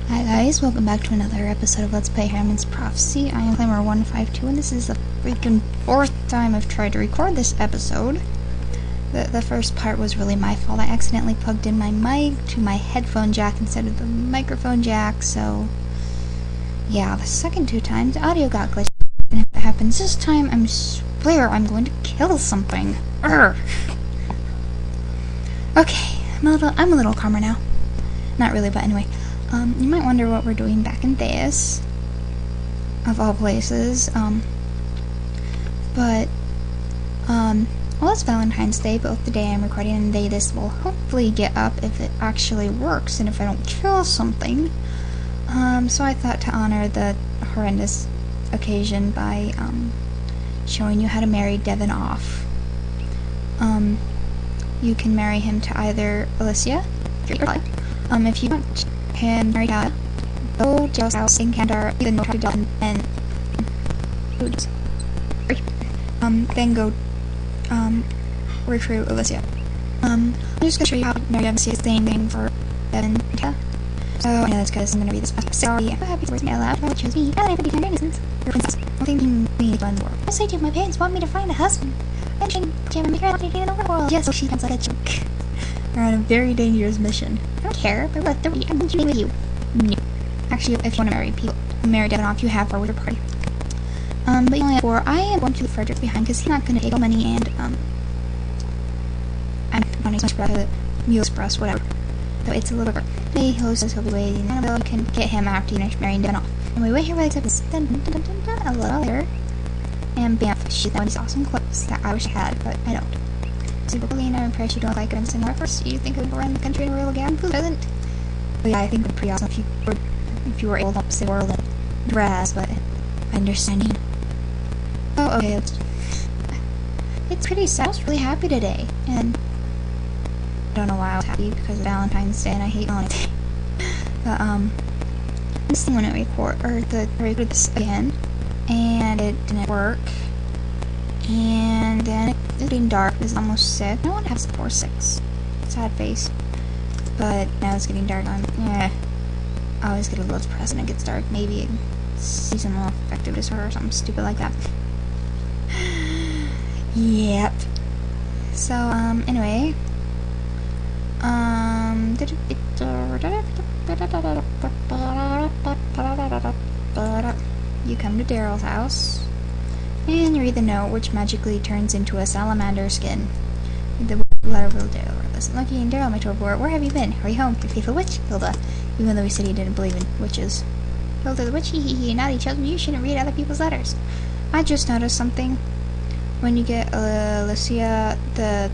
Hi guys, welcome back to another episode of Let's Play Ahriman's Prophecy. I am Climber 152 and this is the freaking fourth time I've tried to record this episode. The first part was really my fault. I accidentally plugged in my mic to my headphone jack instead of the microphone jack, so yeah, the second two times the audio got glitched. And if it happens this time, I swear I'm going to kill something. Urgh. Okay, I'm a little calmer now. Not really, but anyway. You might wonder what we're doing back in this, of all places, well, it's Valentine's Day, both the day I'm recording and the day this will hopefully get up if it actually works, and if I don't kill something. So I thought to honor the horrendous occasion by, showing you how to marry Devin off. You can marry him to either Alicia, if you want him married out, go to Joe's house in Kandar, even talk to Devin, and then go recruit Alicia. I'm just gonna show you how to marry Devin. See the same thing for Devin. So I know that's because I'm gonna read this passage. Sorry, I'm happy to read me out loud. I chose me. I like to be kind of innocent. Your princess. I'm thinking we need fun world. I say to my parents want me to find a husband. And she can make her out to in the world. Yes, so she comes like a joke. We're on a very dangerous mission. I don't care, but what the I'm doing with you. No. Actually, if you want to marry Devin off, you have her with your party. But you only have 4. I am going to leave Frederick behind because he's not going to take all money and, I'm not as much about the Mule Express, whatever. So it's a little bit. Hey, host says he'll be waiting. You can get him after you finish marrying Devin off. And we wait here while this. A little later. And bam, she's got these awesome clothes that I wish I had, but I don't. Superpolina, I'm impressed you don't like it in single first. You think of around the country in a real gown? Who doesn't? But yeah, I think it would be pretty awesome if you were able to help the world in dress, but I understand you. Oh, okay. It's pretty sad. I was really happy today, and I don't know why I was happy because of Valentine's Day and I hate Valentine's Day. But this thing wouldn't record this again, and it didn't work. And then it's getting dark. It's almost 6. I want to have 4 6. Sad face. But now it's getting dark. I always get a little depressed when it gets dark. Maybe seasonal affective disorder or something stupid like that. Yep. So, anyway. You come to Daryl's house. And you read the note, which magically turns into a salamander skin. The letter will Daryl. Listen, Lucky and Daryl, my tour board. Where have you been? Are you home? Your faithful witch, Hilda. Even though he said he didn't believe in witches. Hilda the witch, hee naughty children, you shouldn't read other people's letters. I just noticed something. When you get Alicia, the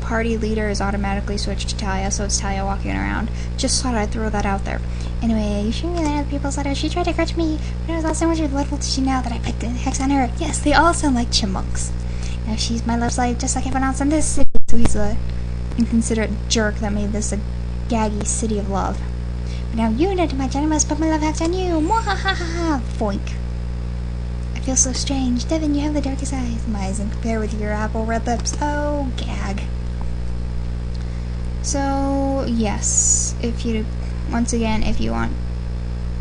party leader is automatically switched to Talia, so it's Talia walking around. Just thought I'd throw that out there. Anyway, you shouldn't read other people's letters. She tried to catch me, but I was all so much level to she now that I picked a hex on her. Yes, they all sound like chipmunks. Now she's my love slave, just like everyone else in this city. So he's a inconsiderate jerk that made this a gaggy city of love. But now you know too much, I must put my love hex on you. Mwahahaha! Foink. I feel so strange. Devin, you have the darkest eyes. My eyes compare with your apple red lips. Oh, gag. So, yes, once again, if you want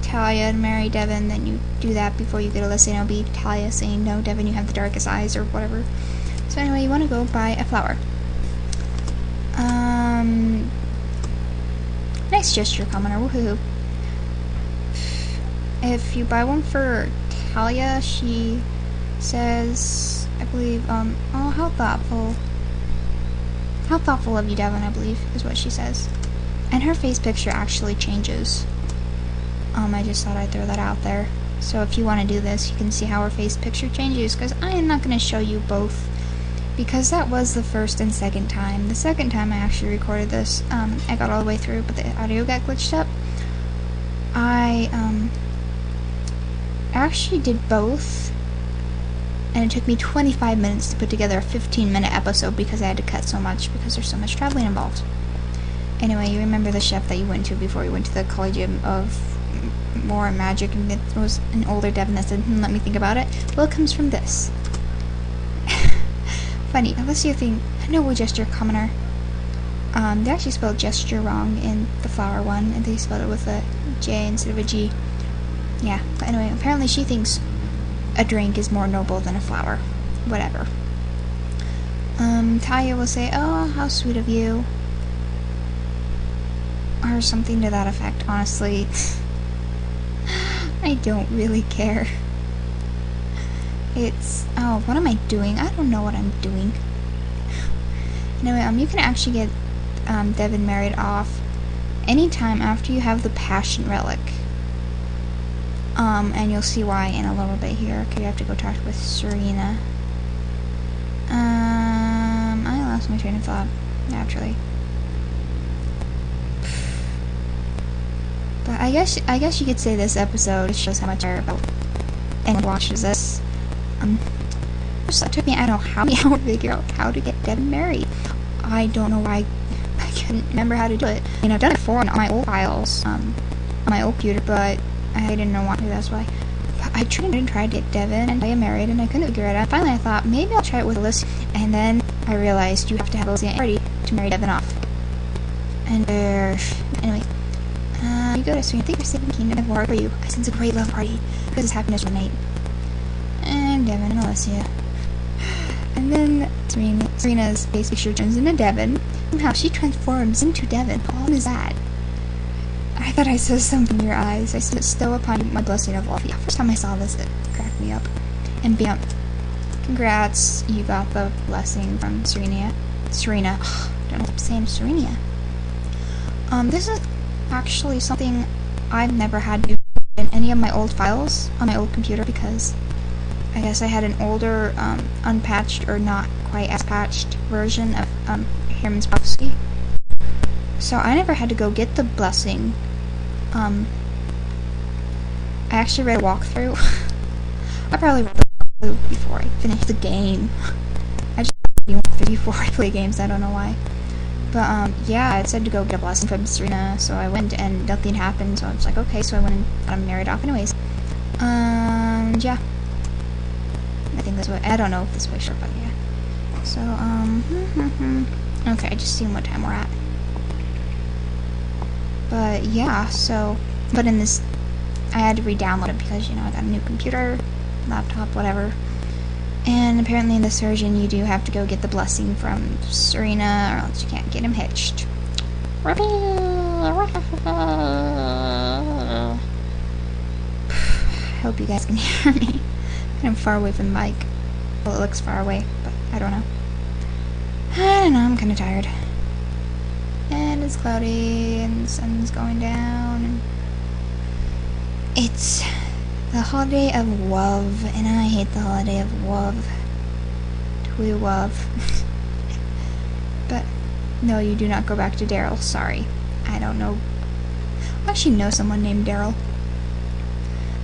Talia to marry Devin, then you do that before you get Alyssa, and it'll be Talia saying, no, Devin, you have the darkest eyes, or whatever. So anyway, you want to go buy a flower. Nice gesture, commoner, woohoo. If you buy one for Talia, she says, I believe, oh, how thoughtful. How thoughtful of you, Devin, I believe, is what she says. And her face picture actually changes. I just thought I'd throw that out there. So if you want to do this, you can see how her face picture changes, because I am not going to show you both, because that was the first and second time. The second time I actually recorded this, I got all the way through, but the audio got glitched up. I actually did both, and it took me 25 minutes to put together a 15-minute episode because I had to cut so much because there's so much traveling involved. Anyway, you remember the chef that you went to before you went to the Collegium of War and Magic, and it was an older Devin that said, let me think about it. Well, it comes from this. Funny, unless you think, no, we're just your commoner. They actually spelled gesture wrong in the flower one, and they spelled it with a J instead of a G. Yeah, but anyway, apparently she thinks a drink is more noble than a flower. Whatever. Taya will say, "Oh, how sweet of you." Or something to that effect, honestly. I don't really care. It's... oh, what am I doing? I don't know what I'm doing. Anyway, you can actually get Devin married off anytime after you have the Passion Relic. And you'll see why in a little bit here. Okay, you have to go talk with Serena. I lost my train of thought, naturally. But I guess you could say this episode shows how much I care about anyone watches this. So it took me, I don't know how many hours to figure out how to get Devin married. I don't know why I couldn't remember how to do it. I mean, I've done it before on my old files, on my old computer, but I didn't know what to do, that's why. But I tried to get Devin and get married, and I couldn't figure it out. Finally, I thought, maybe I'll try it with Alyssa, and then I realized you have to have Alyssa ready to marry Devin off. And, anyway. You go to Serena. Thank you for saving the kingdom of war for you. I sense a great love party. Because it's happiness one night. And Devin and Alessia. And then Serena's face picture turns into Devin. Somehow she transforms into Devin. What is that? I thought I saw something in your eyes. I stow upon my blessing of love. Yeah, first time I saw this, it cracked me up. And bam. Congrats, you got the blessing from Serena. Ugh, I don't know what I'm saying. Serena. This is actually something I've never had to do in any of my old files on my old computer, because I guess I had an older, unpatched or not quite as patched version of Ahriman's prophecy. So I never had to go get the blessing. I actually read a walkthrough. I probably read the walkthrough before I finished the game. I just read the walkthrough before I play games, I don't know why. But, yeah, it said to go get a blessing from Serena, so I went and nothing happened, so I was like, okay, so I went and got him married off anyways. Yeah. I think that's what, I don't know if this way sure, but yeah. So, okay, just seeing what time we're at. But, yeah, so, but in this, I had to re-download it because, you know, I got a new computer, laptop, whatever. And apparently in this version, you do have to go get the blessing from Serena, or else you can't get him hitched. I hope you guys can hear me. I'm far away from the mic. Well, it looks far away, but I don't know. I don't know, I'm kind of tired. And it's cloudy, and the sun's going down, and it's the holiday of love, and I hate the holiday of love. To love. But, no, you do not go back to Daryl, sorry. I don't know. I actually know someone named Daryl.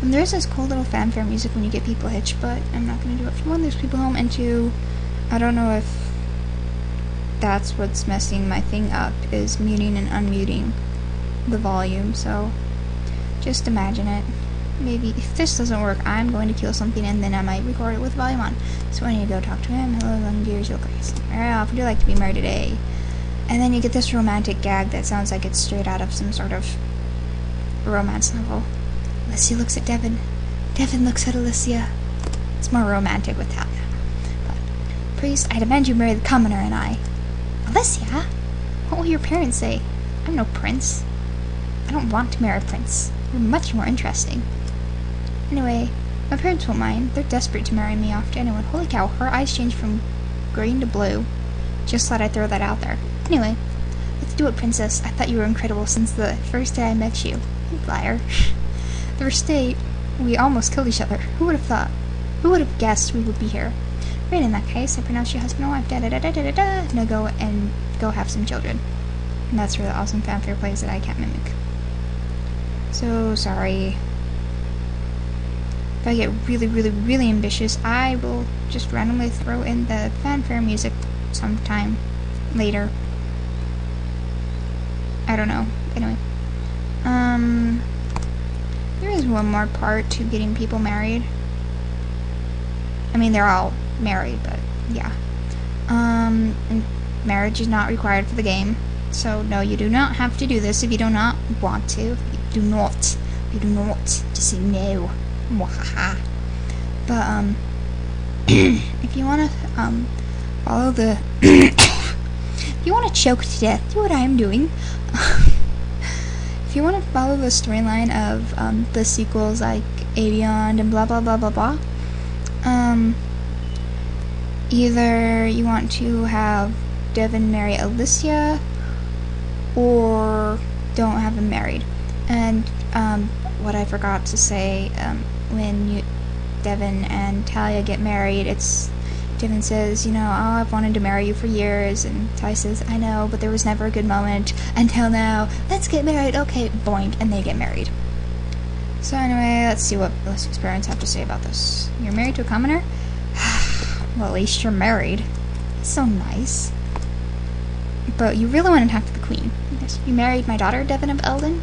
And there's this cool little fanfare music when you get people hitched, but I'm not going to do it. For one, there's people home, and two, I don't know if that's what's messing my thing up, is muting and unmuting the volume, so just imagine it. Maybe if this doesn't work, I'm going to kill something, and then I might record it with volume on. So I need to go talk to him. Hello, long dears, your grace. Very off. Would you like to be married today? And then you get this romantic gag that sounds like it's straight out of some sort of romance novel. Alicia looks at Devin. Devin looks at Alicia. It's more romantic with Talia. But, priest, I demand you marry the commoner and I. Alicia? What will your parents say? I'm no prince. I don't want to marry a prince. You're much more interesting. Anyway, my parents won't mind. They're desperate to marry me off to anyone. Holy cow, her eyes changed from green to blue. Just thought I'd throw that out there. Anyway, let's do it, princess. I thought you were incredible since the first day I met you. You liar. The first day, we almost killed each other. Who would have thought? Who would have guessed we would be here? Right, in that case, I pronounce you husband and wife. Da-da-da-da-da-da-da. Now go have some children. And that's where the awesome fanfare plays that I can't mimic. So, sorry. If I get really, really, really ambitious, I will just randomly throw in the fanfare music sometime later. I don't know. Anyway. There is one more part to getting people married. I mean, they're all married, but yeah. Marriage is not required for the game. So no, you do not have to do this if you do not want to. You do not. Just say no. Mwahaha. But if you want to follow the if you want to choke to death, do what I am doing. If you want to follow the storyline of the sequels like Avion and blah blah blah blah blah, either you want to have Devin marry Alicia or don't have him married. And what I forgot to say, when Devin and Talia get married, Devin says, you know, oh, I've wanted to marry you for years, and Talia says, I know, but there was never a good moment until now. Let's get married. Okay, boink, and they get married. So anyway, let's see what Alicia's parents have to say about this. You're married to a commoner? Well, at least you're married. It's so nice. But you really want to talk to the queen. Yes, you married my daughter, Devin of Eldon?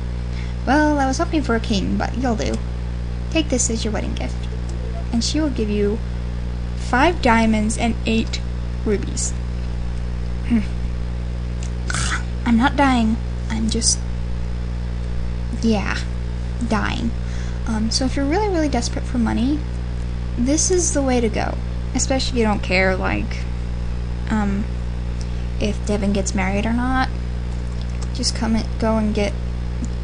Well, I was hoping for a king, but you'll do. Take this as your wedding gift. And she will give you 5 diamonds and 8 rubies. I'm not dying. I'm just... yeah, dying. So if you're really, really desperate for money, this is the way to go. Especially if you don't care, like, if Devin gets married or not. Just go and get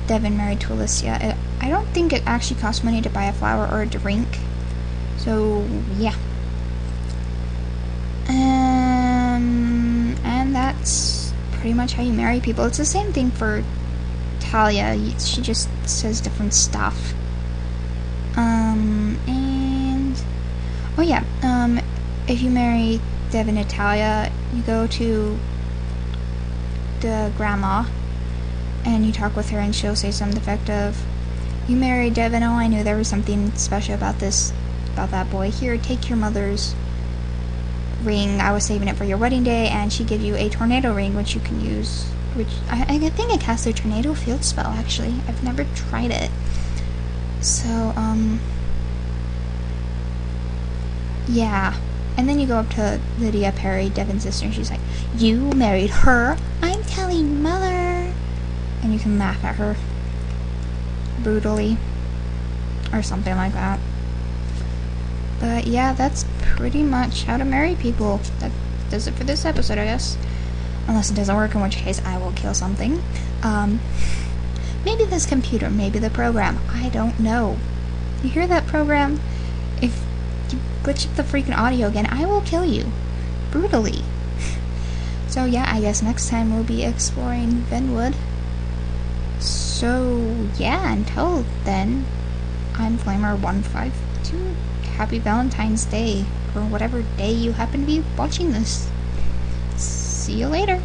Devin married to Alicia. I don't think it actually costs money to buy a flower or a drink. So, yeah. And that's pretty much how you marry people. It's the same thing for Talia. She just says different stuff. And... oh yeah, if you marry Devin and Talia, you go to the grandma and you talk with her, and she'll say something effective. You married Devin, oh, I knew there was something special about that boy. Here, take your mother's ring. I was saving it for your wedding day, and she gives you a tornado ring, which you can use, which I think it casts a tornado field spell, actually. I've never tried it. So, yeah. And then you go up to Lydia Perry, Devin's sister, and she's like, you married her? I'm telling mother. And you can laugh at her brutally or something like that. But yeah, that's pretty much how to marry people. That does it for this episode, I guess. Unless it doesn't work, in which case I will kill something. Maybe this computer, maybe the program. I don't know. You hear that, program? If you glitch up the freaking audio again, I will kill you. Brutally. So yeah, I guess next time we'll be exploring Venwood. So yeah, until then, I'm Flamer152. Happy Valentine's Day, or whatever day you happen to be watching this. See you later.